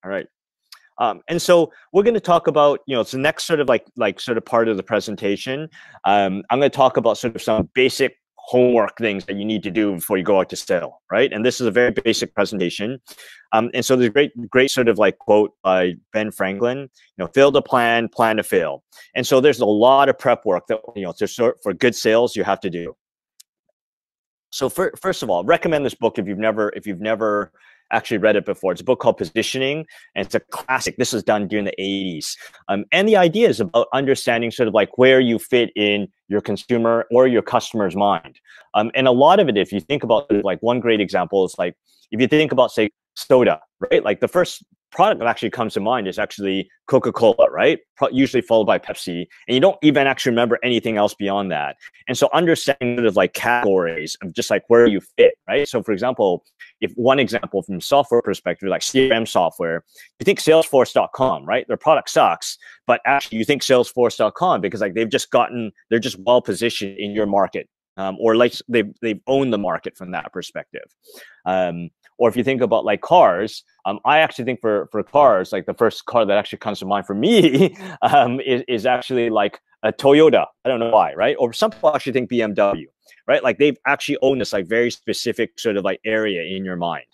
All right. And so we're going to talk about, it's the next sort of sort of part of the presentation. I'm going to talk about sort of some basic homework things that you need to do before you go out to sell, right? And this is a very basic presentation. And so there's a great sort of like quote by Ben Franklin, fail to plan to fail. And so there's a lot of prep work that, for good sales you have to do. So first of all, recommend this book if you've never actually read it before. It's a book called Positioning, and it's a classic. This was done during the 80s. And the idea is about understanding sort of like where you fit in your consumer or your customer's mind. And a lot of it, if you think about like one great example is like, if you think about, say, soda, right? Like the first product that actually comes to mind is actually Coca-Cola, right? Usually followed by Pepsi. And you don't even actually remember anything else beyond that. And so understanding sort of like categories of just like where you fit, right? So for example, if one example from software perspective, like CRM software, you think Salesforce.com, right? Their product sucks, but actually you think Salesforce.com because like they're just well positioned in your market. Or like they've owned the market from that perspective. Or if you think about like cars, I actually think for cars, like the first car that actually comes to mind for me is actually like a Toyota. I don't know why, right? Or some people actually think BMW, right? Like they've actually owned this like very specific sort of like area in your mind.